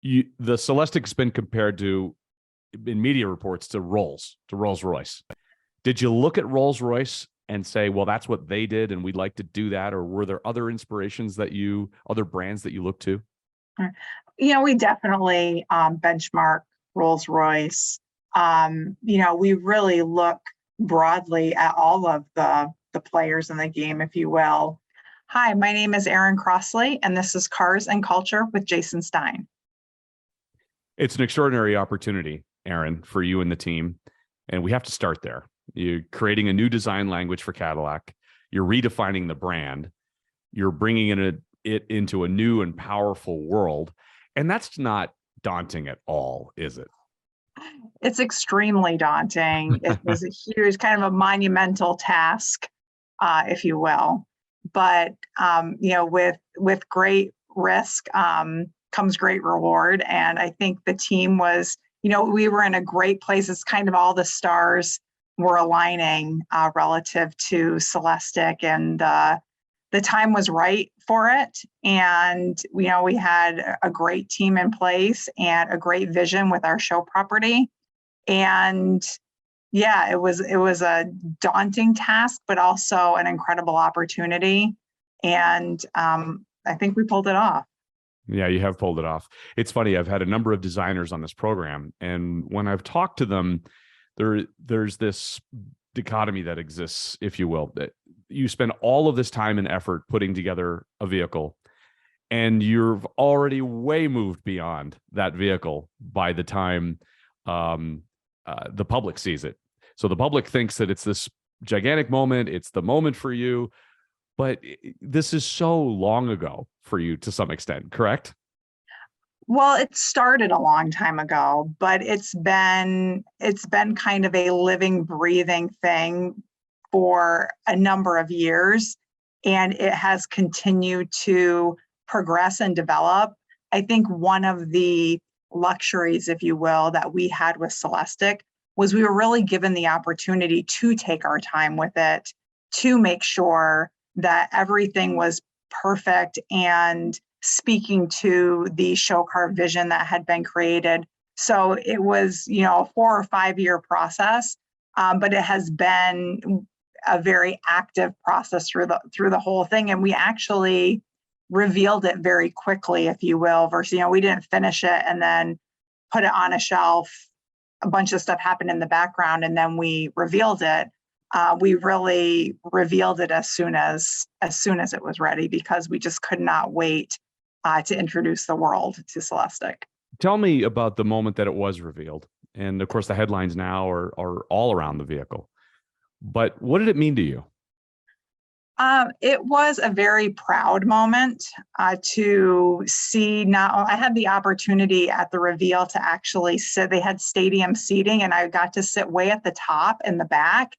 The CELESTIQ's been compared to, in media reports, to Rolls Royce. Did you look at Rolls Royce and say, well, that's what they did and we'd like to do that? Or were there other inspirations other brands that you look to? We definitely benchmark Rolls Royce. We really look broadly at all of the players in the game, if you will. Hi, my name is Erin Crossley, and this is Cars and Culture with Jason Stein. It's an extraordinary opportunity, Erin, for you and the team. And we have to start there. You're creating a new design language for Cadillac. You're redefining the brand. You're bringing it into a new and powerful world. And that's not daunting at all, is it? It's extremely daunting. It was a huge, kind of a monumental task, if you will. But, with great risk comes great reward. And I think the team was, we were in a great place. It's kind of all the stars were aligning relative to CELESTIQ, and the time was right for it. And, we had a great team in place and a great vision with our show property. And yeah, it was a daunting task, but also an incredible opportunity. And I think we pulled it off. Yeah, you have pulled it off. It's funny. I've had a number of designers on this program, and when I've talked to them, there's this dichotomy that exists, if you will, that you spend all of this time and effort putting together a vehicle, and you've already way moved beyond that vehicle by the time the public sees it. So the public thinks that it's this gigantic moment. It's the moment for you. But this is so long ago for you to some extent, correct? Well, it started a long time ago, but it's been kind of a living, breathing thing for a number of years, and it has continued to progress and develop. I think one of the luxuries, if you will, that we had with CELESTIQ was we were really given the opportunity to take our time with it, to make sure that everything was perfect and speaking to the show car vision that had been created. So it was, a 4 or 5 year process, but it has been a very active process through the whole thing. And we actually revealed it very quickly, if you will, versus, we didn't finish it and then put it on a shelf. A bunch of stuff happened in the background and then we revealed it. We really revealed it as soon as it was ready, because we just could not wait to introduce the world to CELESTIQ. Tell me about the moment that it was revealed. And of course, the headlines now are all around the vehicle. But what did it mean to you? It was a very proud moment to see. I had the opportunity at the reveal to actually sit. They had stadium seating, and I got to sit way at the top in the back.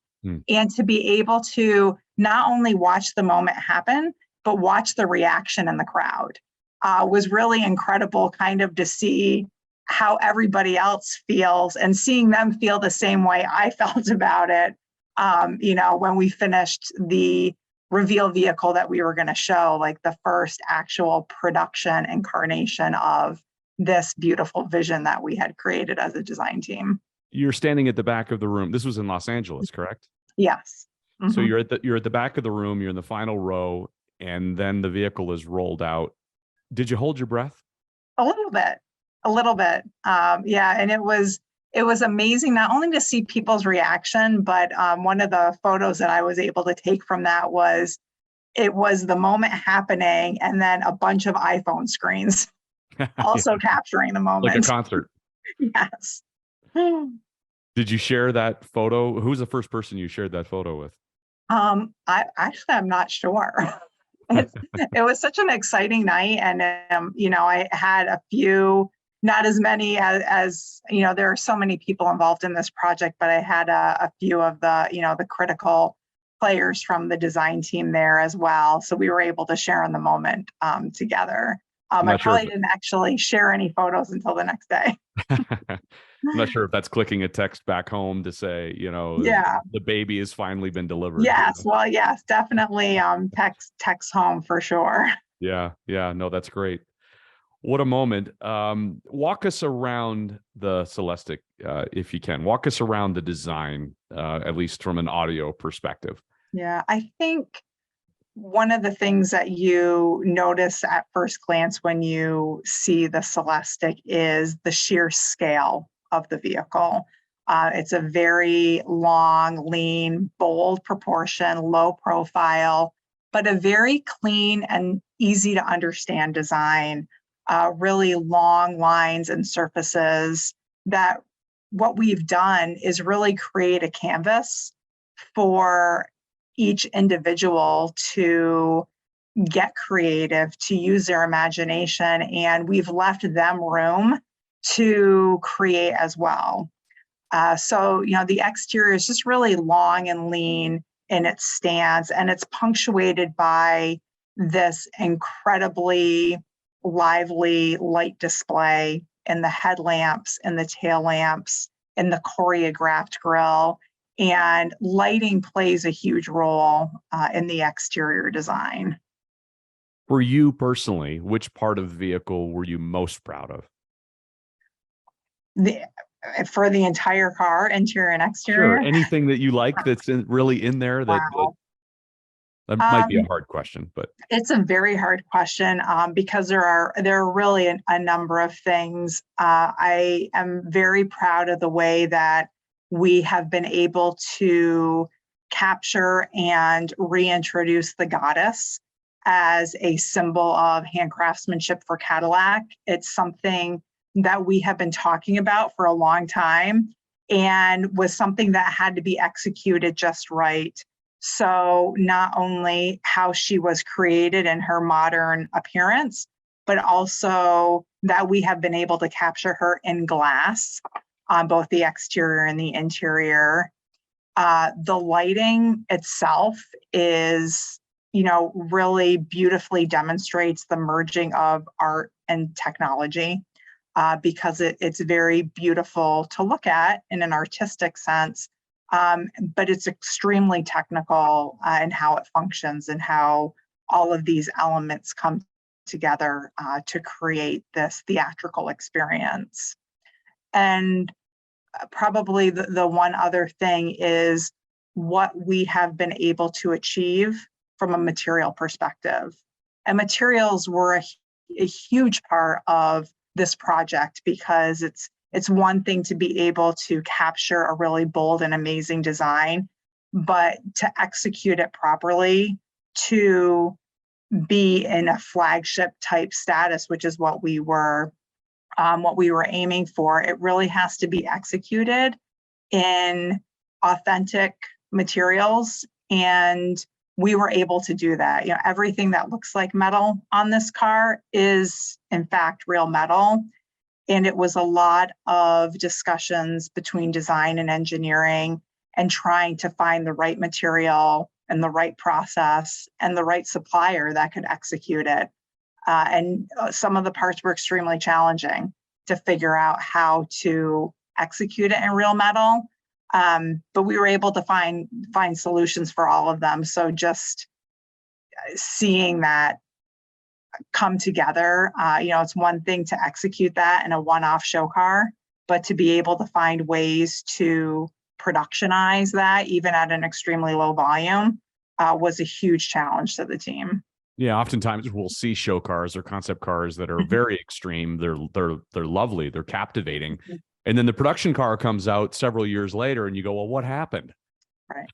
And to be able to not only watch the moment happen, but watch the reaction in the crowd was really incredible, kind of to see how everybody else feels and seeing them feel the same way I felt about it. When we finished the reveal vehicle that we were going to show, like the first actual production incarnation of this beautiful vision that we had created as a design team. You're standing at the back of the room. This was in Los Angeles, correct? Yes. Mm-hmm. So you're at the back of the room, you're in the final row, and then the vehicle is rolled out. Did you hold your breath? A little bit. Yeah. And it was amazing not only to see people's reaction, but one of the photos that I was able to take from that was the moment happening and then a bunch of iPhone screens also capturing the moment. Like a concert. Yes. Did you share that photo? Who's the first person you shared that photo with? I'm not sure. It was such an exciting night, and I had a few, not as many as there are so many people involved in this project, but I had a few of the critical players from the design team there as well. So we were able to share in the moment together. I probably didn't actually share any photos until the next day. I'm not sure if that's clicking a text back home to say, the baby has finally been delivered. Yes. Well, yes, definitely text home for sure. Yeah. No, that's great. What a moment. Walk us around the CELESTIQ, if you can. Walk us around the design, at least from an audio perspective. Yeah, I think one of the things that you notice at first glance when you see the CELESTIQ is the sheer scale of the vehicle. It's a very long, lean, bold proportion, low profile, but a very clean and easy to understand design. Really long lines and surfaces that what we've done is really create a canvas for each individual to get creative, to use their imagination, and we've left them room to create as well. So, the exterior is just really long and lean in its stance, and it's punctuated by this incredibly lively light display in the headlamps, in the tail lamps, in the choreographed grille, and lighting plays a huge role in the exterior design. For you personally, which part of the vehicle were you most proud of? For the entire car, interior and exterior? Sure. Anything that you like that's really in there that, Wow. that might be a hard question, but It's a very hard question because there are really a number of things. I am very proud of the way that we have been able to capture and reintroduce the goddess as a symbol of hand craftsmanship for Cadillac. It's something that we have been talking about for a long time and was something that had to be executed just right. So not only how she was created in her modern appearance, but also that we have been able to capture her in glass on both the exterior and the interior. The lighting itself is, really beautifully demonstrates the merging of art and technology because it's very beautiful to look at in an artistic sense. But it's extremely technical in how it functions and how all of these elements come together to create this theatrical experience. And probably the one other thing is what we have been able to achieve from a material perspective. And materials were a huge part of this project because it's one thing to be able to capture a really bold and amazing design, but to execute it properly, to be in a flagship type status, which is what we were aiming for. It really has to be executed in authentic materials, and we were able to do that. Everything that looks like metal on this car is in fact real metal. And it was a lot of discussions between design and engineering and trying to find the right material and the right process and the right supplier that could execute it. And some of the parts were extremely challenging to figure out how to execute it in real metal. But we were able to find solutions for all of them. So just seeing that come together, it's one thing to execute that in a one-off show car, but to be able to find ways to productionize that even at an extremely low volume was a huge challenge to the team. Yeah, oftentimes we'll see show cars or concept cars that are very extreme. They're lovely, they're captivating. And then the production car comes out several years later and you go, well, what happened? Right.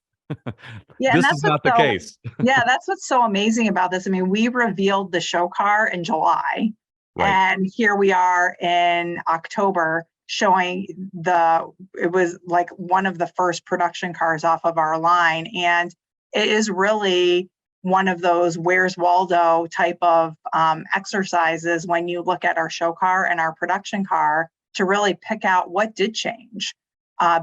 Yeah, this is not the case. Yeah, that's what's so amazing about this. I mean, we revealed the show car in July, right, and here we are in October showing it was like one of the first production cars off of our line. And it is really one of those Where's Waldo type of exercises when you look at our show car and our production car to really pick out what did change.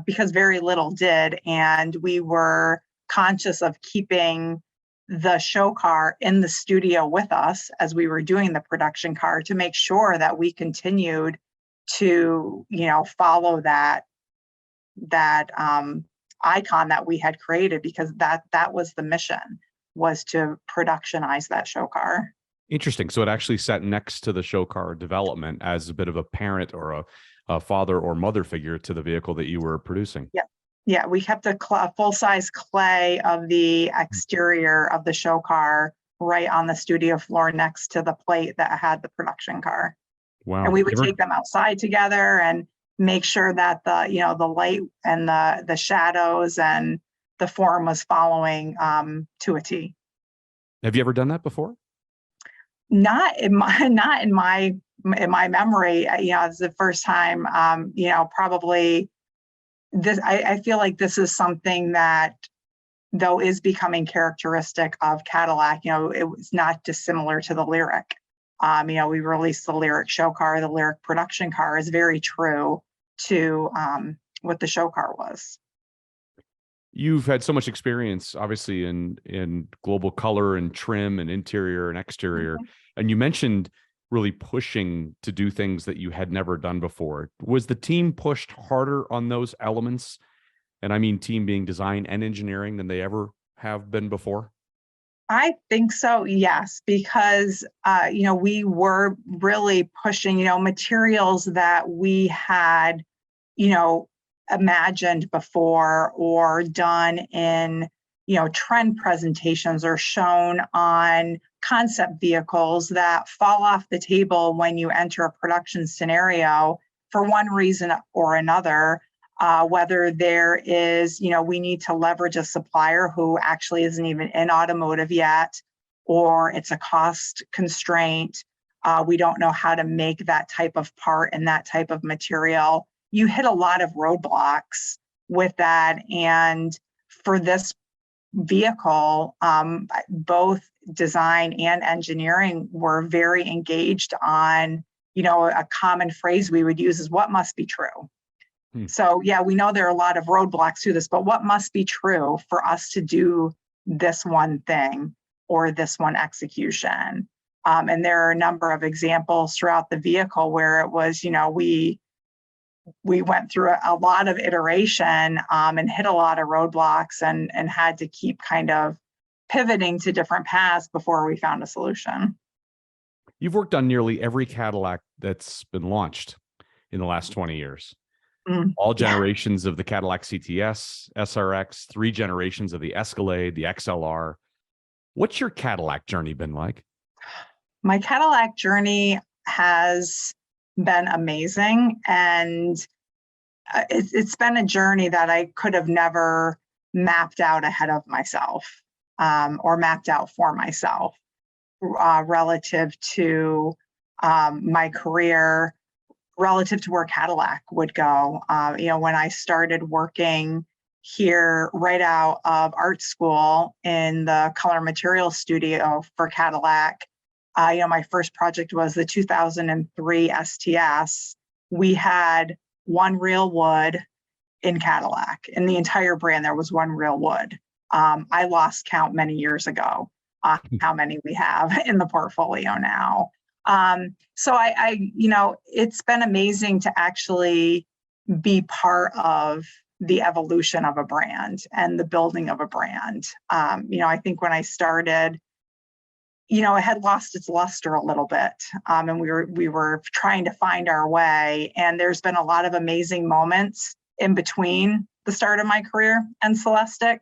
Because very little did, and we were conscious of keeping the show car in the studio with us as we were doing the production car to make sure that we continued to, follow that icon that we had created, because that was the mission, was to productionize that show car. Interesting. So it actually sat next to the show car development as a bit of a parent or a father or mother figure to the vehicle that you were producing. Yeah. Yeah, we kept a full-size clay of the exterior of the show car right on the studio floor next to the plate that had the production car. Wow. And we would take them outside together and make sure that the light and the shadows and the form was following to a T. Have you ever done that before? Not in my memory. It's the first time. Probably this. I feel like this is something that, though, is becoming characteristic of Cadillac. It was not dissimilar to the Lyriq. We released the Lyriq show car. The Lyriq production car is very true to what the show car was. You've had so much experience, obviously, in global color and trim and interior and exterior. Mm-hmm. And you mentioned really pushing to do things that you had never done before. Was the team pushed harder on those elements? And I mean, team being design and engineering than they ever have been before? I think so, yes, because, we were really pushing, materials that we had, imagined before or done in, trend presentations or shown on concept vehicles that fall off the table when you enter a production scenario for one reason or another. Whether there is, we need to leverage a supplier who actually isn't even in automotive yet, or it's a cost constraint. We don't know how to make that type of part and that type of material. You hit a lot of roadblocks with that. And for this vehicle, both design and engineering were very engaged on, a common phrase we would use is what must be true. So, yeah, we know there are a lot of roadblocks to this, but what must be true for us to do this one thing or this one execution? And there are a number of examples throughout the vehicle where it was, we went through a lot of iteration and hit a lot of roadblocks and had to keep kind of pivoting to different paths before we found a solution. You've worked on nearly every Cadillac that's been launched in the last 20 years. All generations of the Cadillac CTS, SRX, 3 generations of the Escalade, the XLR. What's your Cadillac journey been like? My Cadillac journey has been amazing. And it's been a journey that I could have never mapped out ahead of myself or mapped out for myself relative to my career, relative to where Cadillac would go. When I started working here right out of art school in the color material studio for Cadillac, my first project was the 2003 STS. We had one real wood in Cadillac. In the entire brand, there was one real wood. I lost count many years ago, how many we have in the portfolio now. So it's been amazing to actually be part of the evolution of a brand and the building of a brand. I think when I started, it had lost its luster a little bit, and we were trying to find our way. And there's been a lot of amazing moments in between the start of my career and CELESTIQ.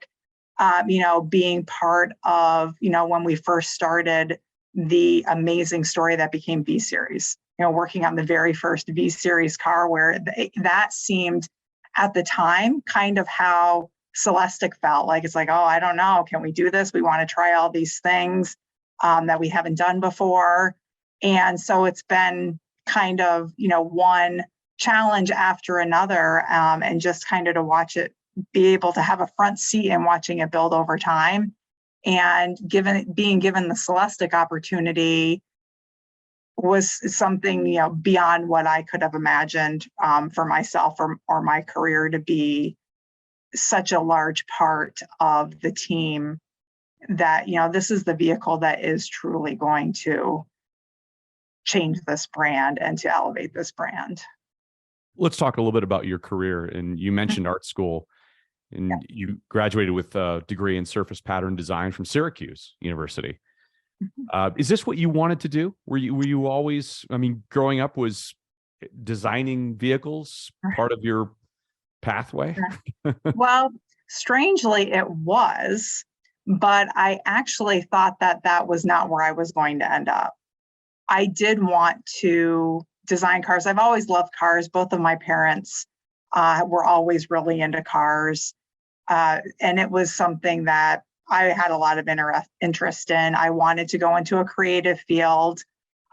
Being part of, when we first started the amazing story that became V Series, working on the very first V Series car, where that seemed at the time kind of how CELESTIQ felt like. It's like, oh, I don't know, can we do this? We want to try all these things that we haven't done before. And so it's been kind of, one challenge after another, and just kind of to watch it, be able to have a front seat in watching it build over time. And being given the CELESTIQ opportunity was something, beyond what I could have imagined for myself or my career, to be such a large part of the team that, this is the vehicle that is truly going to change this brand and to elevate this brand. Let's talk a little bit about your career. And you mentioned art school, and you graduated with a degree in surface pattern design from Syracuse University. Is this what you wanted to do? Were you always, I mean, growing up, was designing vehicles part of your pathway? Well, strangely, it was, but I actually thought that that was not where I was going to end up. I did want to design cars. I've always loved cars. Both of my parents were always really into cars. And it was something that I had a lot of interest in. I wanted to go into a creative field.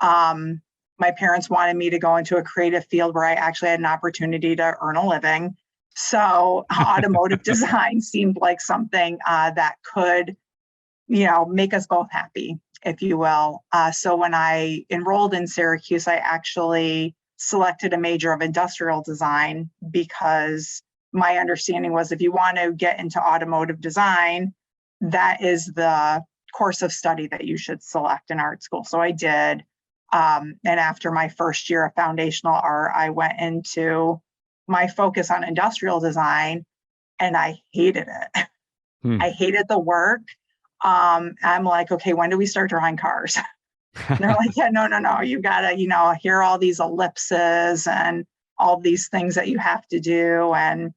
My parents wanted me to go into a creative field where I actually had an opportunity to earn a living. So automotive design seemed like something that could, make us both happy, if you will. So when I enrolled in Syracuse, I actually selected a major of industrial design because my understanding was if you want to get into automotive design, that is the course of study that you should select in art school. So I did. And after my first year of foundational art, I went into my focus on industrial design, and I hated it. I hated the work. I'm like, okay, when do we start drawing cars? And they're like, yeah, no, you gotta, here are all these ellipses and all these things that you have to do. And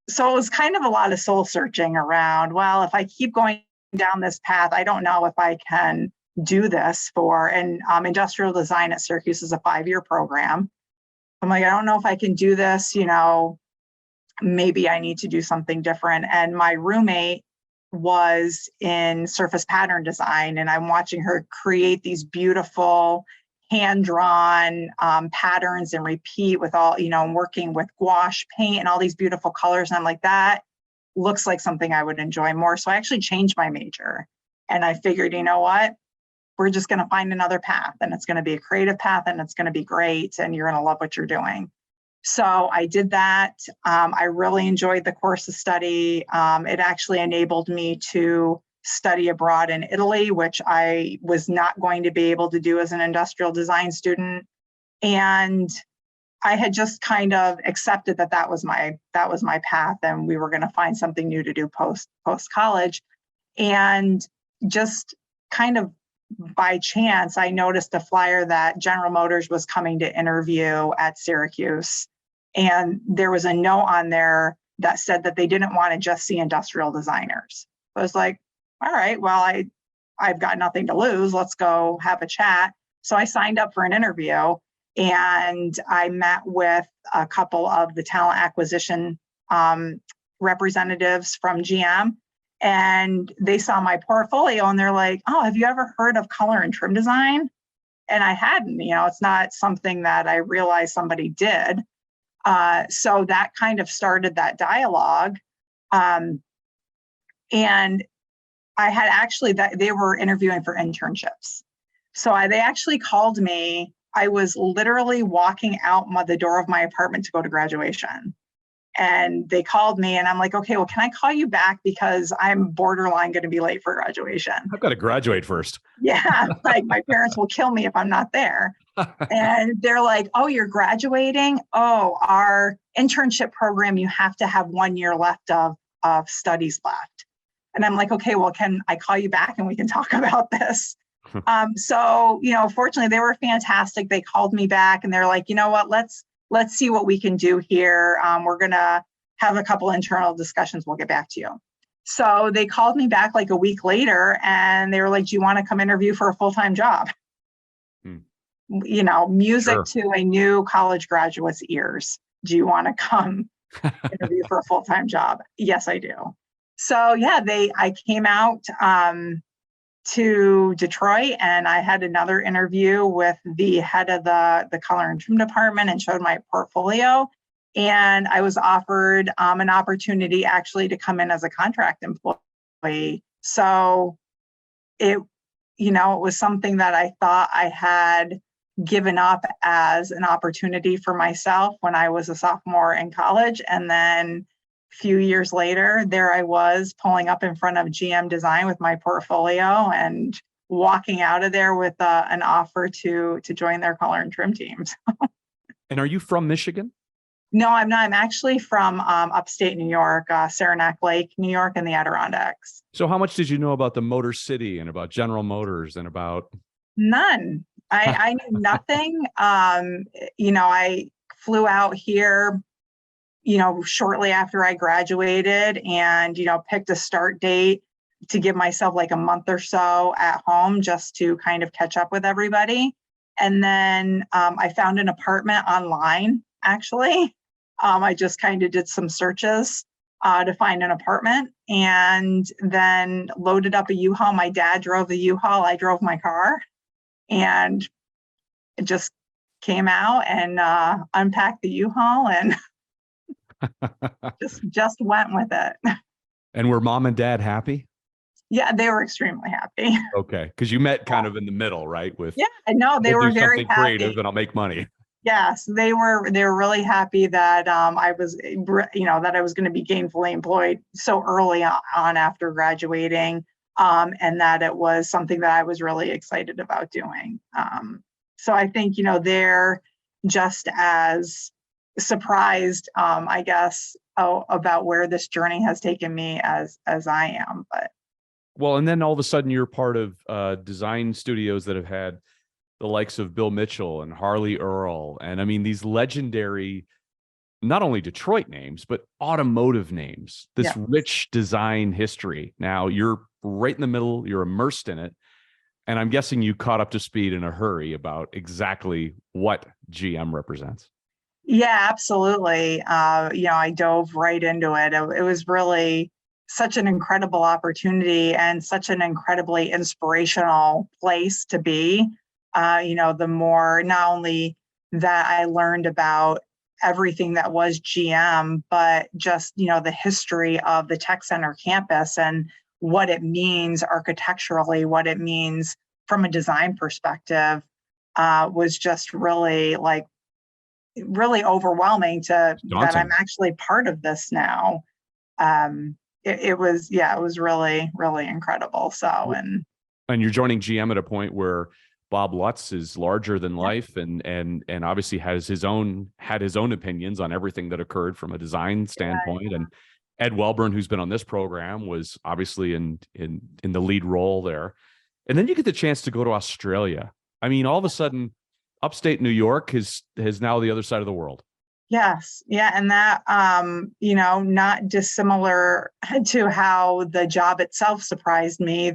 so it was kind of a lot of soul searching around, well, if I keep going down this path, I don't know if I can do this and industrial design at Syracuse is a 5-year program. I'm like, I don't know if I can do this, maybe I need to do something different. And my roommate was in surface pattern design, and I'm watching her create these beautiful hand-drawn patterns and repeat with all, working with gouache paint and all these beautiful colors. And I'm like, that looks like something I would enjoy more. So I actually changed my major, and I figured, you know what? We're just going to find another path, and it's going to be a creative path, and it's going to be great, and you're going to love what you're doing. So I did that. I really enjoyed the course of study. It actually enabled me to study abroad in Italy, which I was not going to be able to do as an industrial design student. And I had just kind of accepted that that was my path, and we were going to find something new to do post college. And just kind of by chance, I noticed a flyer that General Motors was coming to interview at Syracuse. And there was a note on there that said that they didn't want to just see industrial designers. I was like, all right, well, I've got nothing to lose. Let's go have a chat. So I signed up for an interview, and I met with a couple of the talent acquisition representatives from GM. And they saw my portfolio, and they're like, oh, have you ever heard of color and trim design? And I hadn't, it's not something that I realized somebody did. So that kind of started that dialogue. And I had actually, they were interviewing for internships. So they actually called me. I was literally walking out the door of my apartment to go to graduation. And they called me, and I'm like, okay, well, can I call you back? Because I'm borderline going to be late for graduation. I've got to graduate first. Yeah, like my parents will kill me if I'm not there. And they're like, oh, you're graduating? Oh, our internship program, you have to have 1 year left of studies left. And I'm like, okay, well, can I call you back and we can talk about this? So, fortunately, they were fantastic. They called me back, and they're like, you know what, let's see what we can do here. We're going to have a couple internal discussions. We'll get back to you. So they called me back like a week later, and they were like, do you want to come interview for a full-time job? Music Sure. to a new college graduate's ears. Do you want to come interview for a full-time job? Yes, I do. So yeah, I came out to Detroit, and I had another interview with the head of the color and trim department and showed my portfolio. And I was offered an opportunity actually to come in as a contract employee. So it was something that I thought I had given up as an opportunity for myself when I was a sophomore in college. And then a few years later, there I was pulling up in front of GM Design with my portfolio and walking out of there with an offer to join their color and trim teams. And are you from Michigan? No, I'm not. I'm actually from upstate New York, Saranac Lake, New York, and the Adirondacks. So how much did you know about the Motor City and about General Motors and about? None. I knew nothing. I flew out here, shortly after I graduated and, picked a start date to give myself like a month or so at home just to kind of catch up with everybody. And then I found an apartment online, actually. I just kind of did some searches to find an apartment and then loaded up a U-Haul. My dad drove the U-Haul. I drove my car and it just came out and unpacked the U-Haul and just went with it. And were mom and dad happy? Yeah, they were extremely happy. Okay, because you met kind of in the middle, right? With no, they were do very something happy. creative, and I'll make money. Yes, they were really happy that I was, that I was going to be gainfully employed so early on after graduating, and that it was something that I was really excited about doing. So I think they're just as surprised, I guess, about where this journey has taken me as I am. But well, and then all of a sudden you're part of design studios that have had the likes of Bill Mitchell and Harley Earl. And I mean, these legendary, not only Detroit names, but automotive names, this rich design history. Now you're right in the middle, you're immersed in it. And I'm guessing you caught up to speed in a hurry about exactly what GM represents. Yeah, absolutely. I dove right into it. It was really such an incredible opportunity and such an incredibly inspirational place to be. The more not only that I learned about everything that was GM, but just, the history of the Tech Center campus and what it means architecturally, what it means from a design perspective, was just really overwhelming that I'm actually part of this now. It was really, really incredible. So, and you're joining GM at a point where Bob Lutz is larger than life and obviously had his own opinions on everything that occurred from a design standpoint. And Ed Welburn, who's been on this program, was obviously in the lead role there. And then you get the chance to go to Australia. I mean, all of a sudden, upstate New York is now the other side of the world. Yes. Yeah. And that, not dissimilar to how the job itself surprised me,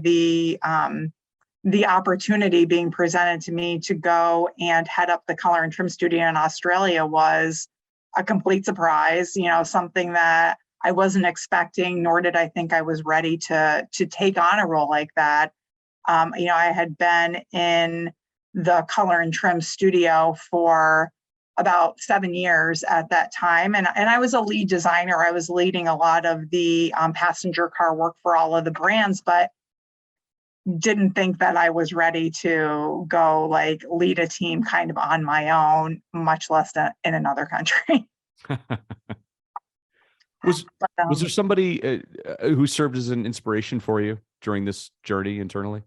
the opportunity being presented to me to go and head up the color and trim studio in Australia was a complete surprise, something that I wasn't expecting, nor did I think I was ready to take on a role like that. I had been in the color and trim studio for about 7 years at that time. And I was a lead designer. I was leading a lot of the passenger car work for all of the brands, but didn't think that I was ready to go lead a team kind of on my own, much less in another country. Was there somebody who served as an inspiration for you during this journey internally?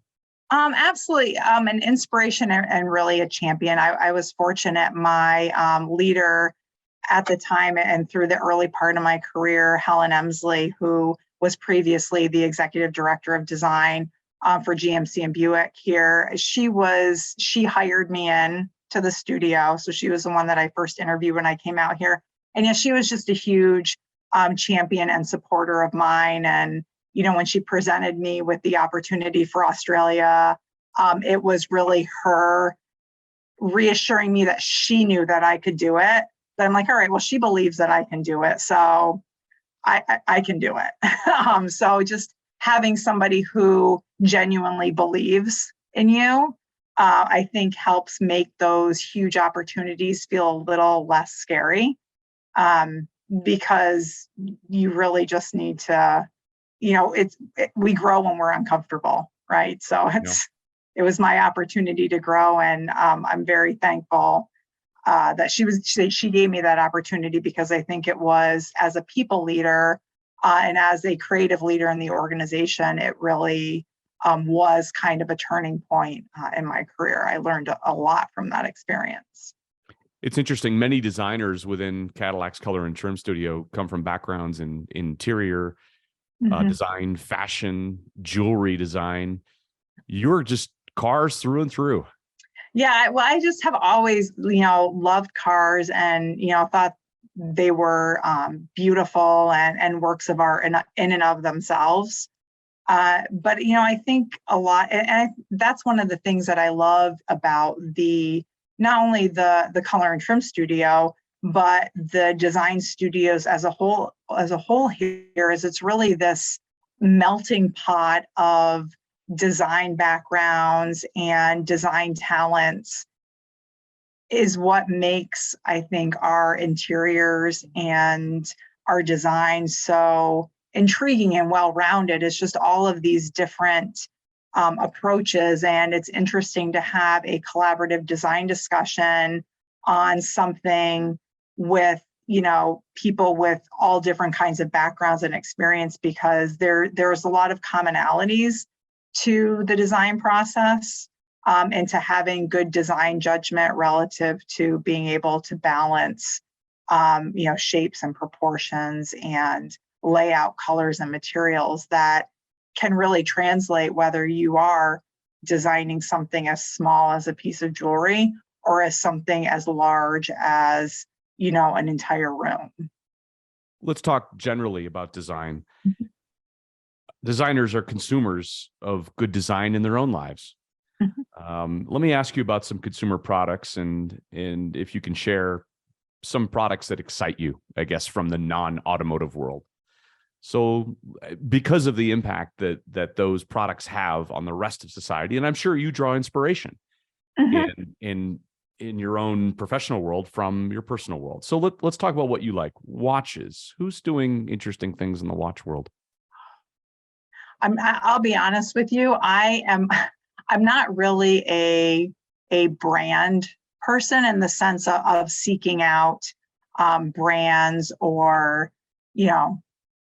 Absolutely. An inspiration and really a champion. I was fortunate. My leader at the time and through the early part of my career, Helen Emsley, who was previously the executive director of design for GMC and Buick here, she hired me in to the studio. So she was the one that I first interviewed when I came out here. And yeah, she was just a huge champion and supporter of mine. And when she presented me with the opportunity for Australia, it was really her reassuring me that she knew that I could do it. But I'm like, all right, well, she believes that I can do it, so I can do it. So just having somebody who genuinely believes in you, I think helps make those huge opportunities feel a little less scary, because you really just need to, we grow when we're uncomfortable, right? So it was my opportunity to grow, and I'm very thankful that she gave me that opportunity, because I think it was, as a people leader and as a creative leader in the organization, it really was kind of a turning point in my career. I learned a lot from that experience. It's interesting. Many designers within Cadillac's color and trim studio come from backgrounds in interior design, fashion, jewelry design. You're just cars through and through. Yeah, well, I just have always, loved cars and, thought they were beautiful and works of art in and of themselves. But, I think a lot, that's one of the things that I love about not only the color and trim studio, but the design studios as a whole here is it's really this melting pot of design backgrounds and design talents is what makes, I think, our interiors and our design so intriguing and well-rounded. It's just all of these different approaches, and it's interesting to have a collaborative design discussion on something with people with all different kinds of backgrounds and experience, because there's a lot of commonalities to the design process, and to having good design judgment relative to being able to balance shapes and proportions and layout, colors and materials that can really translate whether you are designing something as small as a piece of jewelry or as something as large as an entire room. Let's talk generally about design. Designers are consumers of good design in their own lives. Let me ask you about some consumer products, and if you can share some products that excite you, I guess, from the non-automotive world. So because of the impact that those products have on the rest of society, and I'm sure you draw inspiration in your own professional world from your personal world. So let's talk about what you like. Watches. Who's doing interesting things in the watch world? I'll be honest with you. I'm not really a brand person in the sense of seeking out brands or,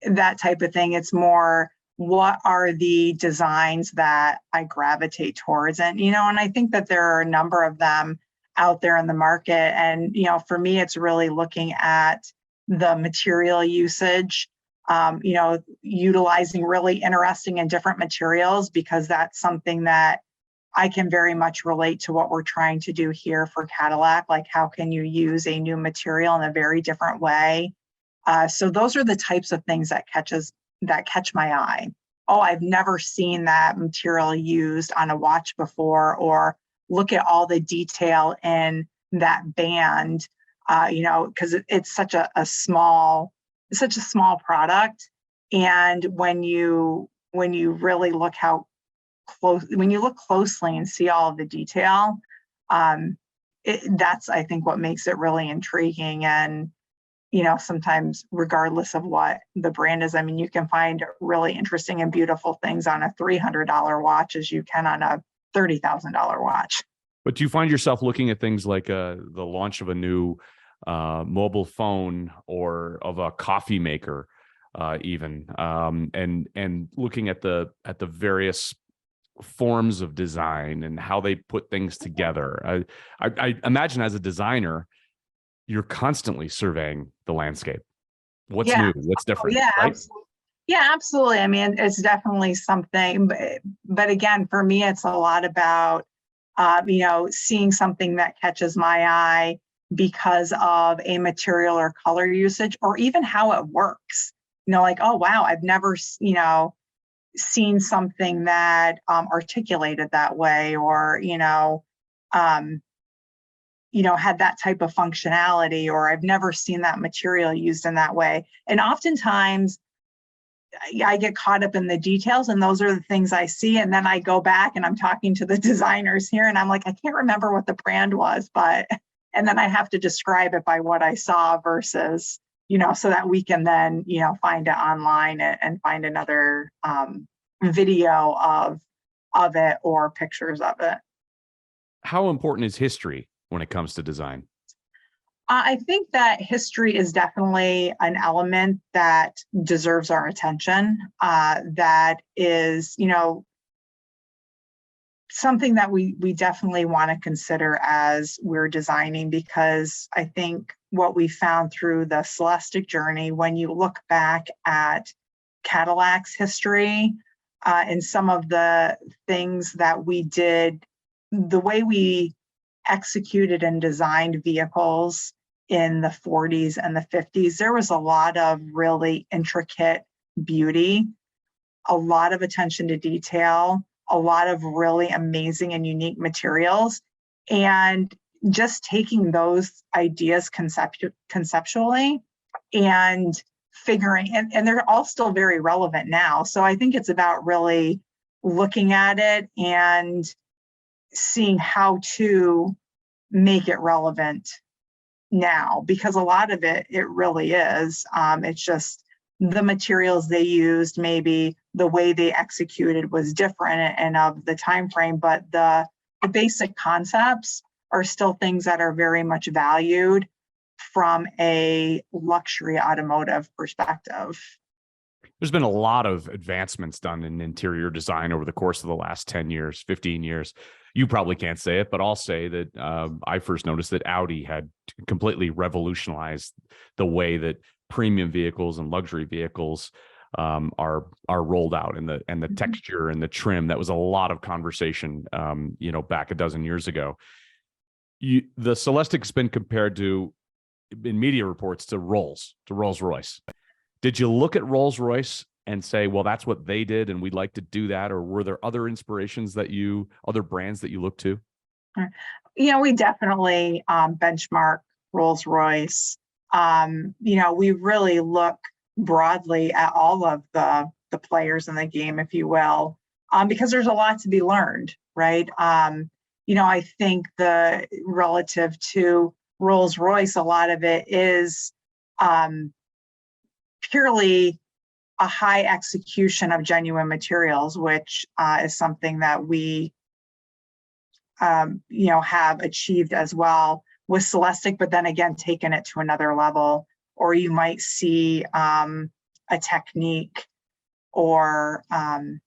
that type of thing. It's more, what are the designs that I gravitate towards? And, and I think that there are a number of them out there in the market. And, for me, it's really looking at the material usage, utilizing really interesting and different materials, because that's something that I can very much relate to what we're trying to do here for Cadillac. Like, how can you use a new material in a very different way? So those are the types of things that catch my eye. Oh, I've never seen that material used on a watch before, or look at all the detail in that band, because it's such a small product. And when you really look when you look closely and see all of the detail, that's, I think, what makes it really intriguing. And, sometimes regardless of what the brand is, I mean, you can find really interesting and beautiful things on a $300 watch as you can on a $30,000 watch. But do you find yourself looking at things like the launch of a new mobile phone or of a coffee maker, even, and looking at the various forms of design and how they put things together? I imagine as a designer, you're constantly surveying the landscape. What's new? What's different? Yeah, right? absolutely. Yeah, absolutely. I mean, it's definitely something, but again, for me, it's a lot about, seeing something that catches my eye because of a material or color usage, or even how it works. Like, oh, wow, I've never, seen something that articulated that way, or, had that type of functionality, or I've never seen that material used in that way. And oftentimes I get caught up in the details, and those are the things I see. And then I go back and I'm talking to the designers here, and I'm like, I can't remember what the brand was, and then I have to describe it by what I saw versus, so that we can then, find it online and find another video of it or pictures of it. How important is history when it comes to design? I think that history is definitely an element that deserves our attention. That is, something that we definitely want to consider as we're designing, because I think what we found through the CELESTIQ journey, when you look back at Cadillac's history and some of the things that we did, the way we executed and designed vehicles in the 40s and the 50s, there was a lot of really intricate beauty, a lot of attention to detail, a lot of really amazing and unique materials. And just taking those ideas conceptually and figuring, and they're all still very relevant now. So I think it's about really looking at it and seeing how to make it relevant now, because a lot of it really is. It's just the materials they used, maybe the way they executed was different and of the time frame, but the basic concepts are still things that are very much valued from a luxury automotive perspective. There's been a lot of advancements done in interior design over the course of the last 10 years, 15 years. You probably can't say it, but I'll say that I first noticed that Audi had completely revolutionized the way that premium vehicles and luxury vehicles are rolled out, and the texture and the trim. That was a lot of conversation, back a dozen years ago. The CELESTIQ has been compared to, in media reports, to Rolls Royce. Did you look at Rolls Royce and say, well, that's what they did and we'd like to do that? Or were there other inspirations other brands that you look to? We definitely benchmark Rolls Royce. We really look broadly at all of the players in the game, if you will, because there's a lot to be learned, right? I think the relative to Rolls Royce, a lot of it is purely a high execution of genuine materials, which is something that we, have achieved as well with CELESTIQ, but then again, taken it to another level. Or you might see a technique or, an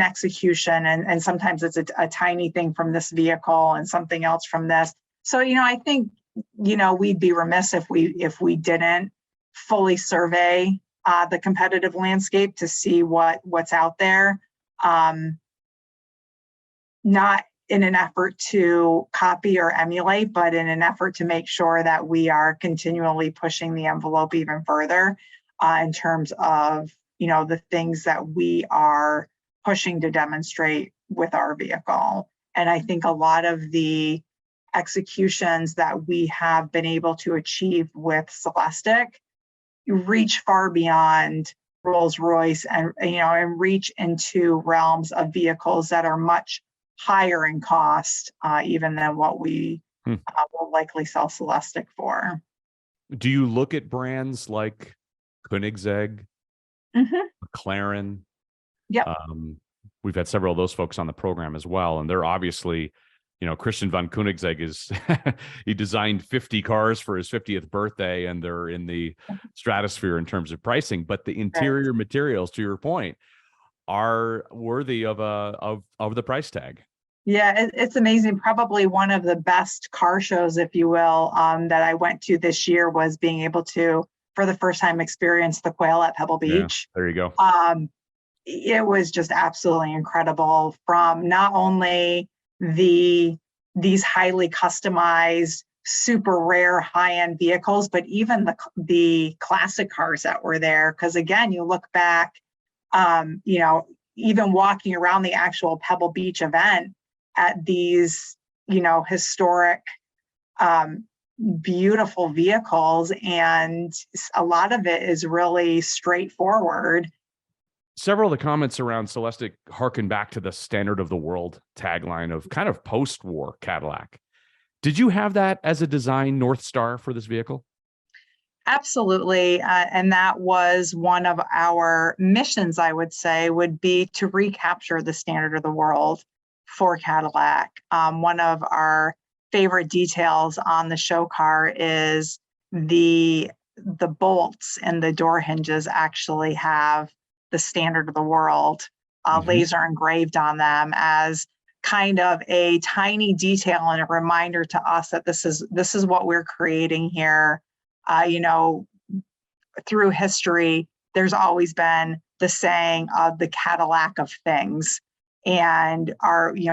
execution, and sometimes it's a tiny thing from this vehicle and something else from this. So, I think, we'd be remiss if we didn't fully survey the competitive landscape to see what's out there, not in an effort to copy or emulate, but in an effort to make sure that we are continually pushing the envelope even further in terms of, the things that we are pushing to demonstrate with our vehicle. And I think a lot of the executions that we have been able to achieve with CELESTIQ reach far beyond Rolls Royce and reach into realms of vehicles that are much higher in cost, even than what we will likely sell CELESTIQ for. Do you look at brands like Koenigsegg, McLaren? Yep. We've had several of those folks on the program as well, and they're obviously, Christian von Koenigsegg he designed 50 cars for his 50th birthday, and they're in the stratosphere in terms of pricing. But the interior materials, to your point, are worthy of the price tag. Yeah, it's amazing. Probably one of the best car shows, if you will, that I went to this year was being able to, for the first time, experience the quail at Pebble Beach. Yeah, there you go. It was just absolutely incredible, from not only these highly customized, super rare high-end vehicles, but even the classic cars that were there. Because again, you look back, even walking around the actual Pebble Beach event at these, historic, beautiful vehicles, and a lot of it is really straightforward. Several of the comments around CELESTIQ harken back to the standard of the world tagline of kind of post-war Cadillac. Did you have that as a design North Star for this vehicle? Absolutely. And that was one of our missions, I would say, would be to recapture the standard of the world for Cadillac. One of our favorite details on the show car is the bolts and the door hinges actually have the standard of the world laser engraved on them as kind of a tiny detail and a reminder to us that this is what we're creating here. Through history, there's always been the saying of the Cadillac of things. And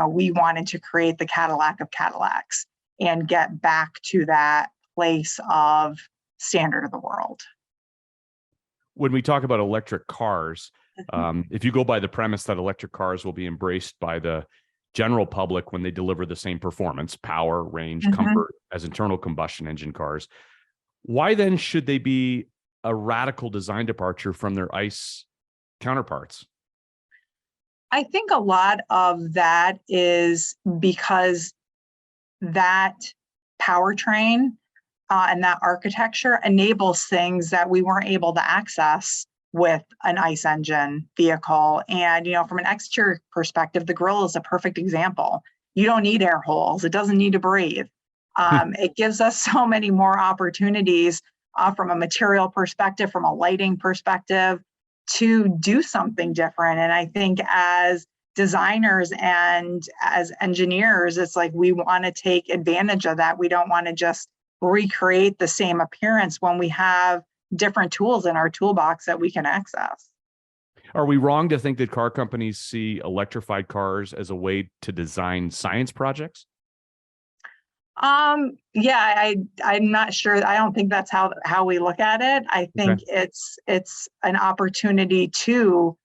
we wanted to create the Cadillac of Cadillacs and get back to that place of standard of the world. When we talk about electric cars, if you go by the premise that electric cars will be embraced by the general public when they deliver the same performance, power, range, comfort as internal combustion engine cars, why then should they be a radical design departure from their ICE counterparts? I think a lot of that is because that powertrain and that architecture enables things that we weren't able to access with an ICE engine vehicle. And, from an exterior perspective, the grille is a perfect example. You don't need air holes. It doesn't need to breathe. It gives us so many more opportunities from a material perspective, from a lighting perspective, to do something different. And I think as designers and as engineers, it's like we want to take advantage of that. We don't want to just recreate the same appearance when we have different tools in our toolbox that we can access. Are we wrong to think that car companies see electrified cars as a way to design science projects? Yeah, I'm not sure. I don't think that's how we look at it. I think it's an opportunity to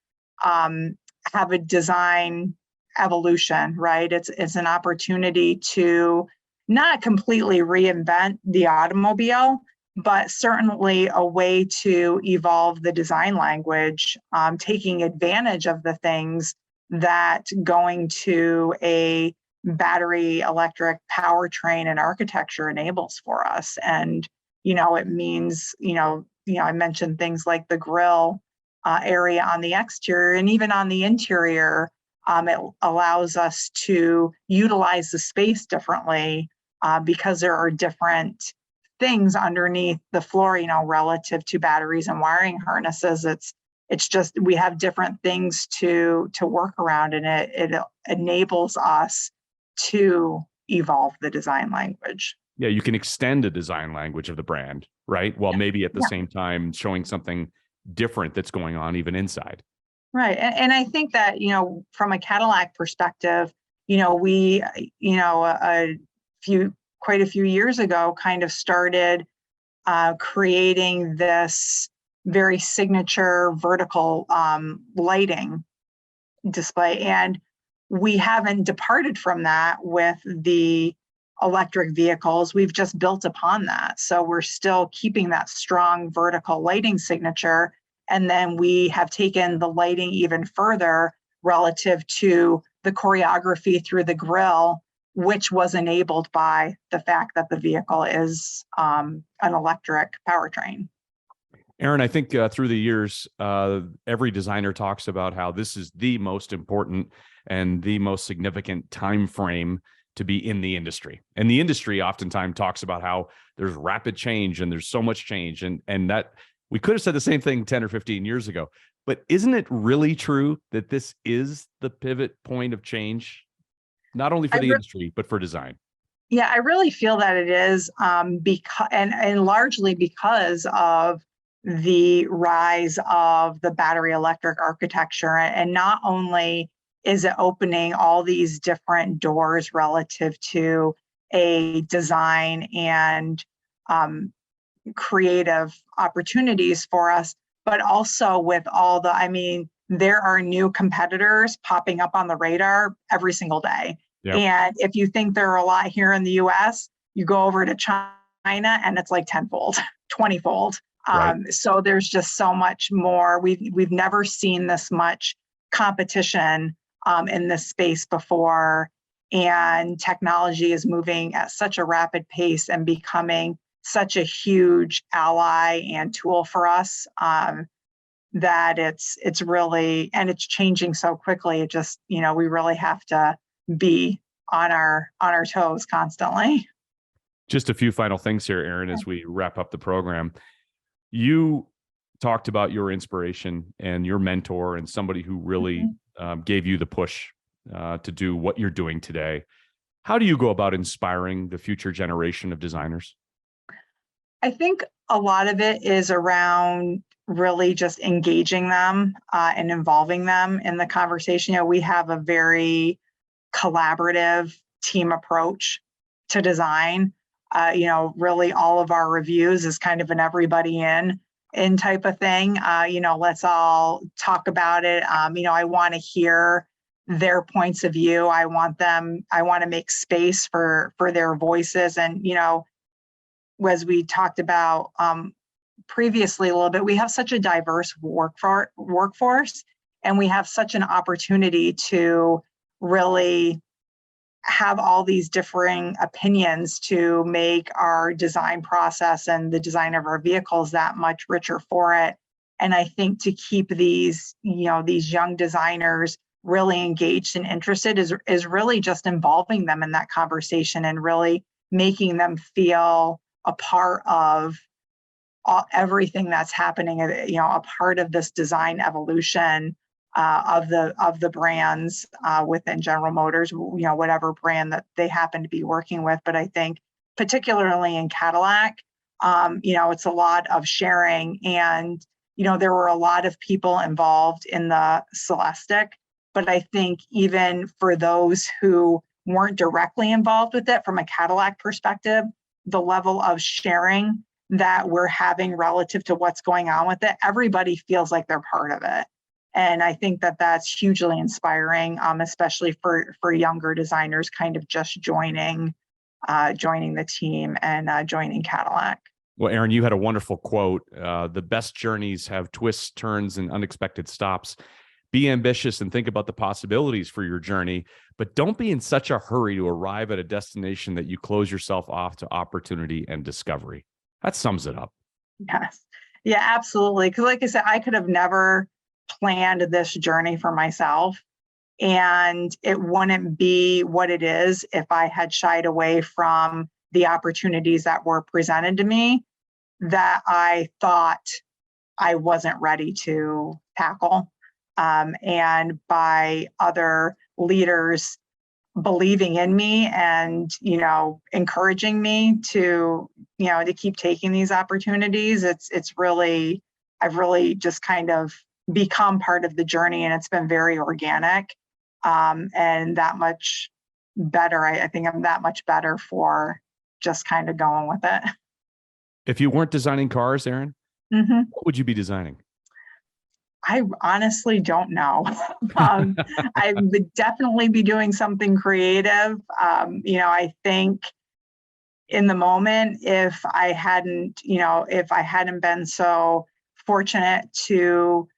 have a design evolution, right? It's an opportunity to not completely reinvent the automobile, but certainly a way to evolve the design language, taking advantage of the things that going to a battery electric powertrain and architecture enables for us. And, it means, I mentioned things like the grille area on the exterior and even on the interior. It allows us to utilize the space differently because there are different things underneath the floor, relative to batteries and wiring harnesses. It's just, we have different things to work around, and it enables us to evolve the design language. Yeah, you can extend the design language of the brand, right? While maybe at the same time showing something different that's going on even inside. Right. And I think that, from a Cadillac perspective, we, quite a few years ago kind of started creating this very signature vertical lighting display. And we haven't departed from that with the electric vehicles. We've just built upon that. So we're still keeping that strong vertical lighting signature. And then we have taken the lighting even further relative to the choreography through the grille, which was enabled by the fact that the vehicle is an electric powertrain. Erin, I think through the years, every designer talks about how this is the most important and the most significant time frame to be in the industry. And the industry oftentimes talks about how there's rapid change and there's so much change. And that we could have said the same thing 10 or 15 years ago. But isn't it really true that this is the pivot point of change, not only for the industry, but for design? Yeah, I really feel that it is, because and largely because of the rise of the battery electric architecture. And not only is it opening all these different doors relative to a design and creative opportunities for us, but also with all there are new competitors popping up on the radar every single day. Yep. And if you think there are a lot here in the US, you go over to China and it's like 10-fold, 20-fold. Right. So there's just so much more. We've never seen this much competition in this space before, and technology is moving at such a rapid pace and becoming such a huge ally and tool for us that it's really, and it's changing so quickly. It just, we really have to be on our toes constantly. Just a few final things here, Erin, as we wrap up the program. You talked about your inspiration and your mentor and somebody who really gave you the push to do what you're doing today. How do you go about inspiring the future generation of designers? I think a lot of it is around really just engaging them and involving them in the conversation. We have a very collaborative team approach to design. Really all of our reviews is kind of an everybody in type of thing. Let's all talk about it. I want to hear their points of view. I want to make space for their voices. And, as we talked about previously a little bit, we have such a diverse workforce, and we have such an opportunity to really have all these differing opinions to make our design process and the design of our vehicles that much richer for it. And I think to keep these young designers really engaged and interested is really just involving them in that conversation and really making them feel a part of everything that's happening, a part of this design evolution of the brands within General Motors, whatever brand that they happen to be working with. But I think particularly in Cadillac, it's a lot of sharing, and there were a lot of people involved in the CELESTIQ. But I think even for those who weren't directly involved with it from a Cadillac perspective, the level of sharing that we're having relative to what's going on with it, everybody feels like they're part of it. And I think that that's hugely inspiring, especially for younger designers kind of just joining the team and joining Cadillac. Well, Erin, you had a wonderful quote. The best journeys have twists, turns, and unexpected stops. Be ambitious and think about the possibilities for your journey, but don't be in such a hurry to arrive at a destination that you close yourself off to opportunity and discovery. That sums it up. Yes. Yeah, absolutely. Because like I said, I could have never planned this journey for myself, and it wouldn't be what it is if I had shied away from the opportunities that were presented to me that I thought I wasn't ready to tackle. And by other leaders believing in me and, encouraging me to keep taking these opportunities, I've really just kind of become part of the journey, and it's been very organic, and that much better. I think I'm that much better for just kind of going with it. If you weren't designing cars, Erin, what would you be designing? I honestly don't know. I would definitely be doing something creative. I think in the moment, if I hadn't been so fortunate to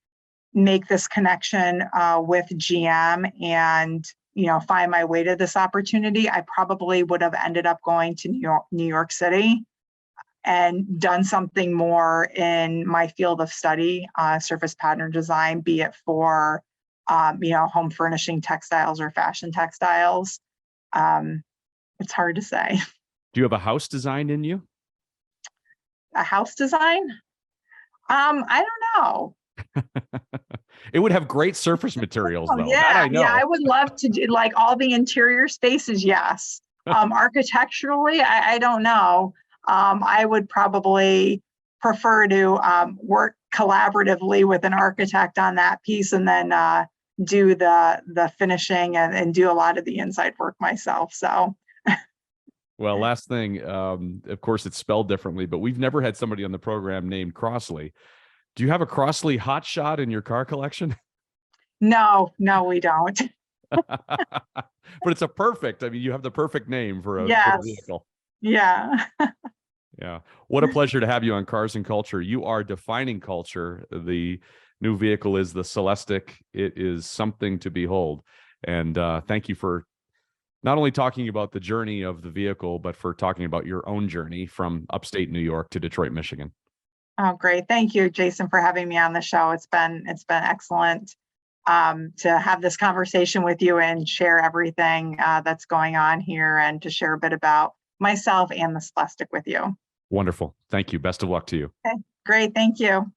make this connection with GM and, find my way to this opportunity, I probably would have ended up going to New York City and done something more in my field of study, surface pattern design, be it for, home furnishing textiles or fashion textiles. It's hard to say. Do you have a house design in you? A house design? I don't know. It would have great surface materials, though. Yeah, that I know. Yeah, I would love to do like all the interior spaces. Yes. Architecturally, I don't know. I would probably prefer to work collaboratively with an architect on that piece, and then do the finishing and do a lot of the inside work myself. So. Well, last thing, of course, it's spelled differently, but we've never had somebody on the program named Crossley. Do you have a Crossley hotshot in your car collection? No, we don't. But it's you have the perfect name for a vehicle. Yeah. Yeah. What a pleasure to have you on Cars and Culture. You are defining culture. The new vehicle is the CELESTIQ. It is something to behold. And thank you for not only talking about the journey of the vehicle, but for talking about your own journey from upstate New York to Detroit, Michigan. Oh, great. Thank you, Jason, for having me on the show. It's been excellent to have this conversation with you and share everything that's going on here, and to share a bit about myself and the CELESTIQ with you. Wonderful. Thank you. Best of luck to you. Okay, great. Thank you.